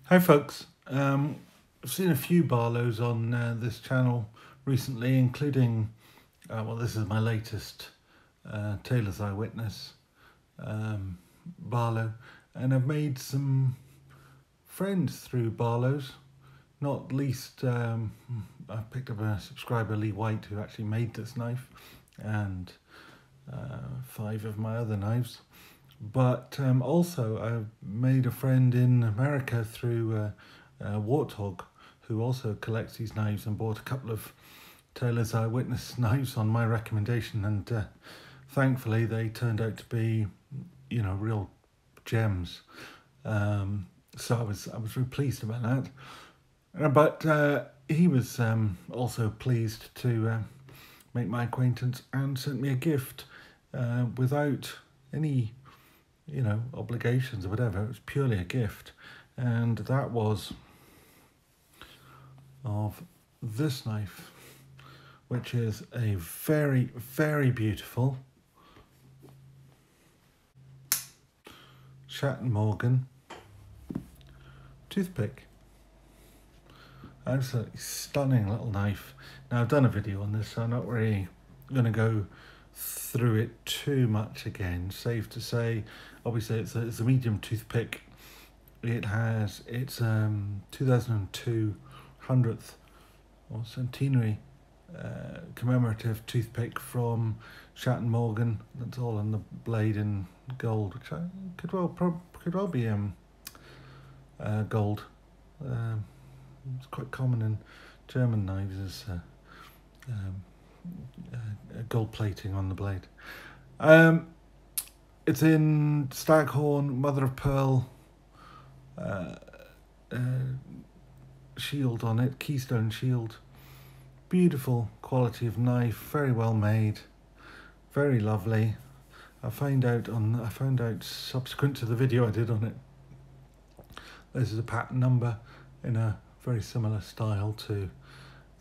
Hi folks, I've seen a few Barlows on this channel recently, including, well, this is my latest Taylor's Eyewitness Barlow, and I've made some friends through Barlows, not least I picked up a subscriber, Wright, who actually made this knife, and 5 of my other knives. But also I've made a friend in America through Warthogg, who also collects these knives and bought a couple of Taylor's Eyewitness knives on my recommendation, and thankfully they turned out to be, you know, real gems. So I was really pleased about that. But he was also pleased to make my acquaintance and sent me a gift without any, you know, obligations or whatever. It was purely a gift, and that was of this knife, which is a very, very beautiful Morgan toothpick. Absolutely stunning little knife. Now, I've done a video on this, so I'm not really going to go through it too much again. Safe to say, obviously it's a medium toothpick. It has its 2002 100th or centenary commemorative toothpick from Morgan. That's all on the blade in gold, which I could well be gold. It's quite common in German knives as gold plating on the blade. It's in staghorn, mother of pearl shield on it, keystone shield. Beautiful quality of knife, very well made, very lovely. I found out subsequent to the video I did on it, this is a patent number in a very similar style to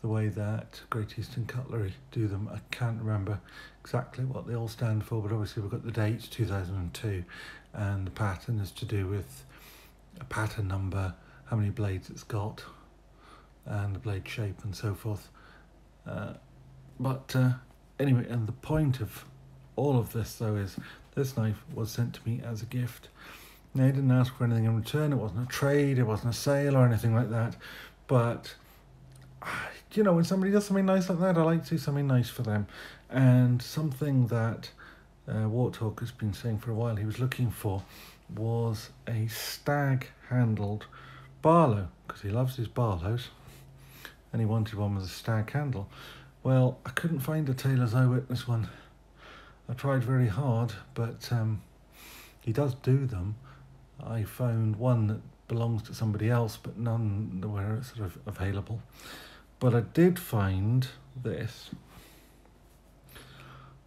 the way that Great Eastern Cutlery do them. I can't remember exactly what they all stand for, but obviously we've got the date 2002, and the pattern is to do with a pattern number, how many blades it's got, and the blade shape and so forth. Anyway, and the point of all of this though is this knife was sent to me as a gift. Now, I didn't ask for anything in return. It wasn't a trade, it wasn't a sale or anything like that, but you know, when somebody does something nice like that, I like to do something nice for them. And something that Warthogg has been saying for a while he was looking for was a Stag handled Barlow, because he loves his Barlows, and he wanted one with a Stag handle. Well, I couldn't find a Taylor's Eyewitness one. I tried very hard, but he does do them. I found one that belongs to somebody else, but none were sort of available. But I did find this,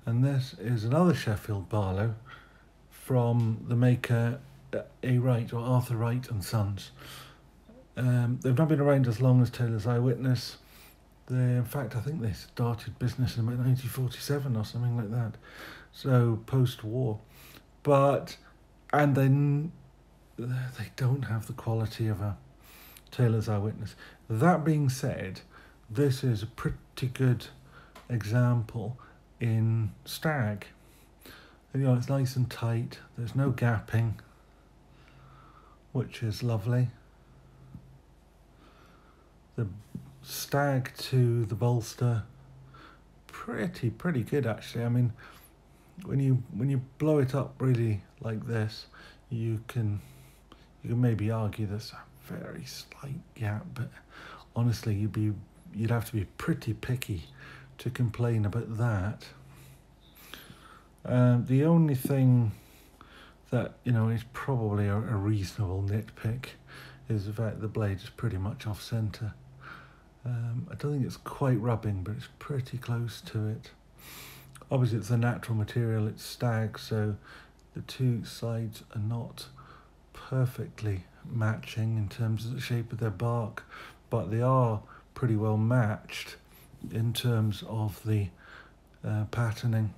and this is another Sheffield Barlow from the maker Wright, or Arthur Wright and Sons. They've not been around as long as Taylor's Eyewitness. In fact, I think they started business in about 1947 or something like that, so post-war. And then they don't have the quality of a Taylor's Eyewitness. That being said, this is a pretty good example in Stag. You know, it's nice and tight, there's no gapping, which is lovely. The Stag to the bolster, pretty good actually. I mean, when you blow it up really like this, you can maybe argue there's a very slight gap, but honestly you'd have to be pretty picky to complain about that. The only thing that, you know, is probably a reasonable nitpick is the fact the blade is pretty much off center. I don't think it's quite rubbing, but it's pretty close to it. Obviously it's a natural material, it's Stag, so the two sides are not perfectly matching in terms of the shape of their bark, but they are pretty well matched in terms of the patterning.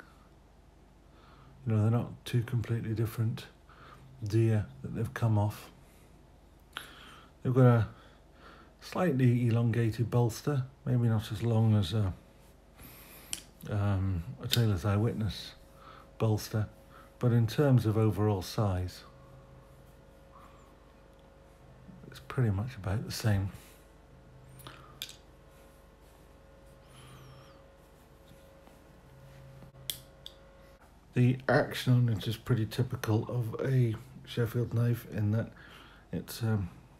You know, they're not two completely different deer that they've come off. They've got a slightly elongated bolster, maybe not as long as a Tailor's Eyewitness bolster, but in terms of overall size, it's pretty much about the same. The action on it is pretty typical of a Sheffield knife in that it's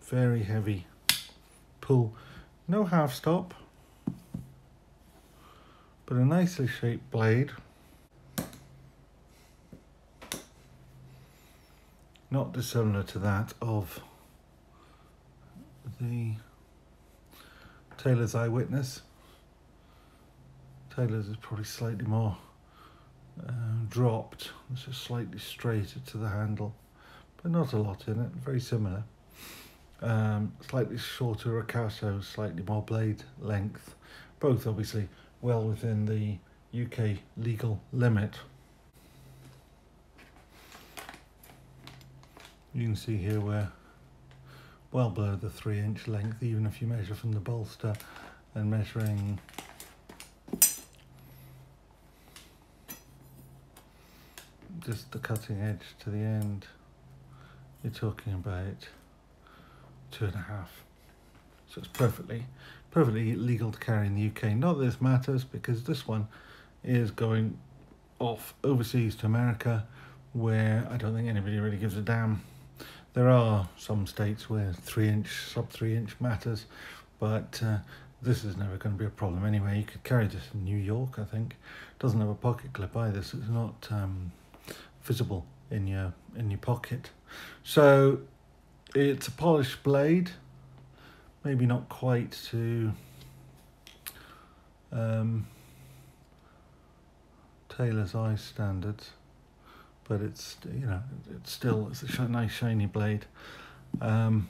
very heavy pull, no half stop, but a nicely shaped blade. Not dissimilar to that of the Tailor's Eyewitness. Tailor's is probably slightly more dropped, it's just slightly straighter to the handle, but not a lot in it, very similar. Slightly shorter ricasso, slightly more blade length, both obviously well within the UK legal limit. You can see here we're well below the 3-inch length, even if you measure from the bolster and measuring just the cutting edge to the end, you're talking about 2.5. So it's perfectly legal to carry in the UK. Not that this matters, because this one is going off overseas to America, where I don't think anybody really gives a damn. There are some states where sub 3-inch matters, but this is never going to be a problem anyway. You could carry this in New York, I think. It doesn't have a pocket clip either, so it's not visible in your pocket. So it's a polished blade, maybe not quite to Tailor's Eye standards, but it's, you know, it's a nice shiny blade. Now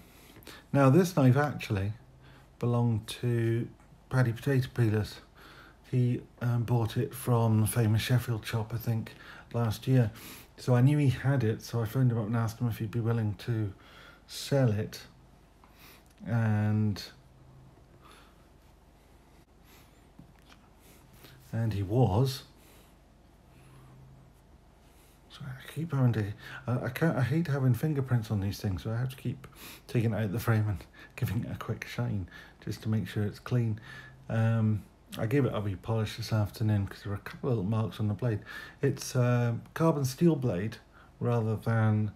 this knife actually belonged to Paddy Potato Peelers. He bought it from the famous Sheffield shop, I think, last year. So I knew he had it, so I phoned him up and asked him if he'd be willing to sell it. And he was. So I keep having to, I hate having fingerprints on these things, so I have to keep taking it out of the frame and giving it a quick shine just to make sure it's clean. I gave it a wee polish this afternoon because there were a couple of little marks on the blade. It's a carbon steel blade rather than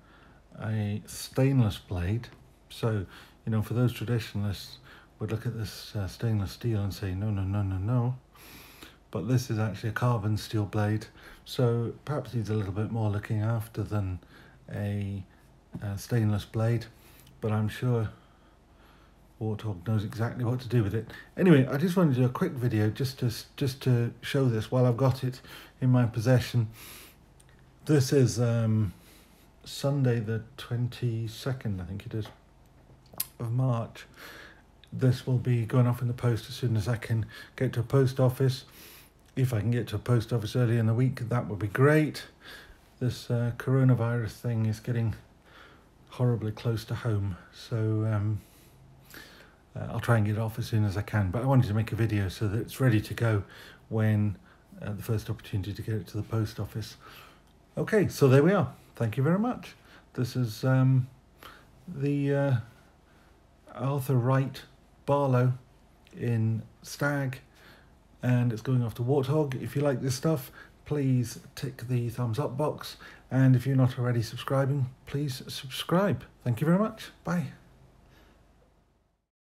a stainless blade. So, you know, for those traditionalists would look at this stainless steel and say, no, no, no, no, no. But this is actually a carbon steel blade, so perhaps needs a little bit more looking after than a stainless blade, but I'm sure Warthogg knows exactly what to do with it. Anyway, I just wanted to do a quick video just to show this while I've got it in my possession. This is Sunday the 22nd, I think it is, of March. This will be going off in the post as soon as I can get to a post office. If I can get to a post office early in the week, that would be great. This coronavirus thing is getting horribly close to home, so I'll try and get it off as soon as I can. But I wanted to make a video so that it's ready to go when the first opportunity to get it to the post office. Okay, so there we are. Thank you very much. This is the Arthur Wright Barlow in Stag, and it's going off to Warthogg. If you like this stuff, please tick the thumbs up box, and if you're not already subscribing, please subscribe. Thank you very much. Bye.